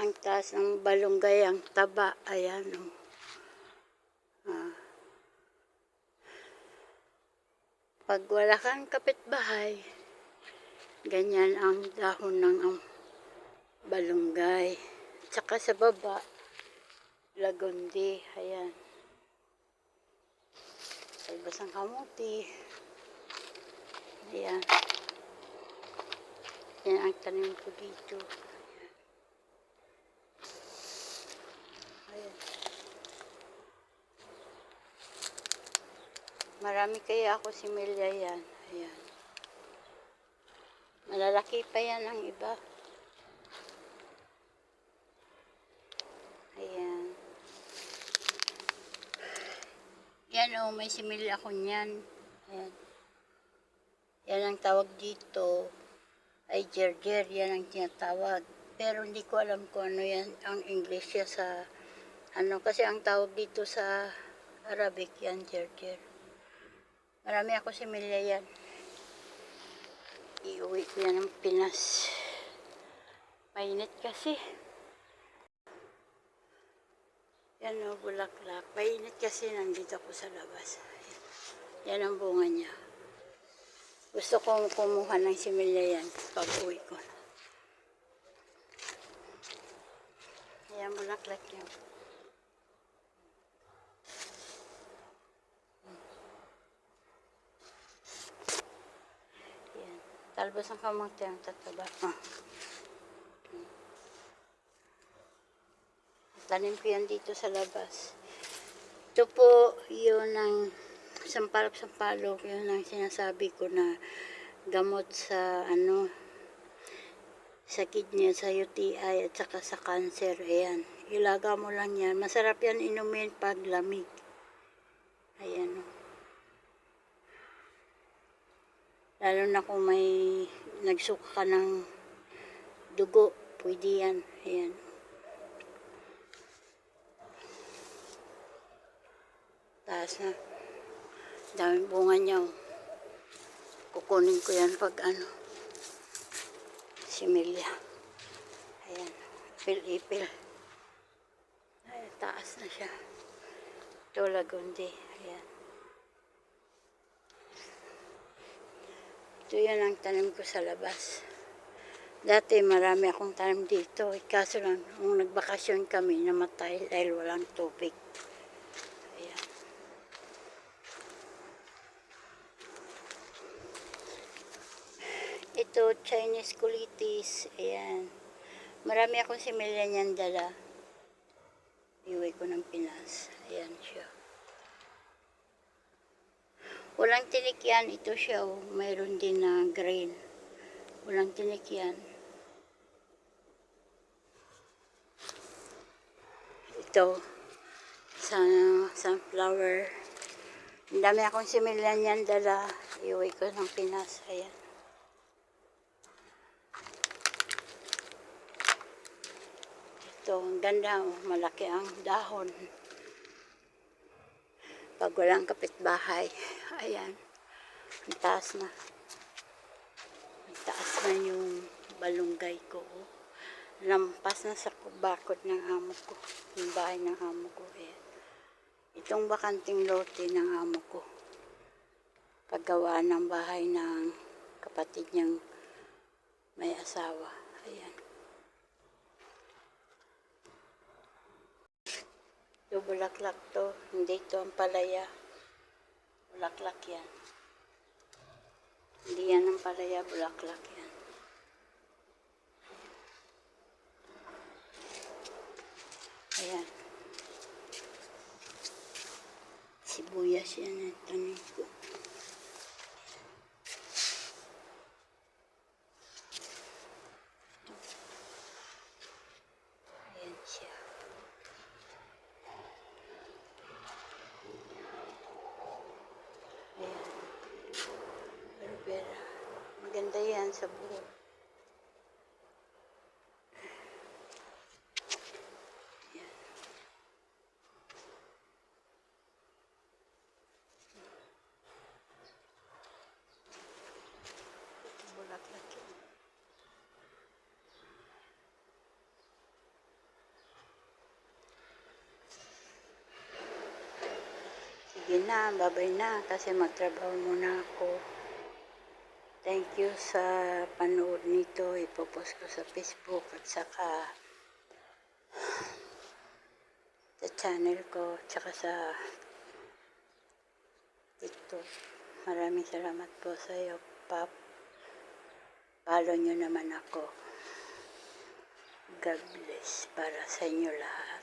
Ang taas ng balunggay, ang taba. Ayan, oh. Pag wala kang kapitbahay, ganyan ang dahon ng balunggay. Tsaka sa baba, lagundi. Ayan. Talbos ng kamuti. Ayan. Yan ang tanim ko dito. Ayan. Marami kaya ako similya yan. Ayan. Malalaki pa yan ang iba. Ayan. Yan o, may similya ako niyan. Ayan. Yan ang tawag dito ay gerger. Yan ang tinatawag. Pero hindi ko alam kung ano yan ang English ya sa ano. Kasi ang tawag dito sa Arabic yan, gerger. Marami ako similya yan. Iuwi ko yan ng Pinas. Mainit kasi. Yan o, bulaklak. Mainit kasi nandito ako sa labas. Yan ang bunga niya. Gusto kong kumuha ng similya yan pag uwi ko. Yan, bulaklak niya. Yan. Talbos ng kamuti ang tataba. Tanim ko yan dito sa labas. Ito po, yun ang sampalok-sampalok, yun ang sinasabi ko na gamot sa ano, sa kidney, sa UTI at saka sa cancer. Ayan, ilaga mo lang yan. Masarap yan inumin pag lamig. Ayan o. Lalo na kung may nagsuka ka ng dugo, pwede yan. Ayan. Taas na. Daming bunga niya. Kukunin ko yan pag ano. Similya. Ayan. Ipil-ipil. Ay, taas na siya. Ito lagundi. Ayan. Ito yan ang tanim ko sa labas. Dati marami akong tanim dito. Kaso lang, nung nagbakasyon kami, namatay dahil walang tubig. Ayan. Ito, Chinese kulitis. Ayan. Marami akong similya niyan dala. Iuwi ko ng Pinas. Ayan siya. Walang tinik yan. Ito siya. Oh. Mayroon din na green. Walang tinik yan. Ito. Sunflower. Ang dami akong similya niyan dala. Iuwi ko ng Pinas. Ayan. Ito, ang ganda, oh. Malaki ang dahon. Pag walang kapitbahay, ayan, ang taas na. Ang taas na yung balunggay ko. Oh. Lampas na sa bakod ng amo ko. Yung bahay ng amo ko. Ayan. Itong bakanting lote ng amo ko. Paggawa ng bahay ng kapatid niyang may asawa. Ayan. Ito bulaklak to. Hindi ito ang palaya. Bulaklak yan. Hindi yan ang palaya. Bulaklak yan. Ayan. Sibuyas yan ang tanim ko. Ayan siya. Ayan. Maganda yan sa buhok. Ayan. Ito bulaklak yan. sige na, babay na, kasi magtrabaho muna ako. Thank you sa panood nito. Ipopost ko sa Facebook at saka sa channel ko, tsaka sa TikTok. Maraming salamat po sa iyo, Pap. Follow nyo naman ako. God bless para sa inyo lahat.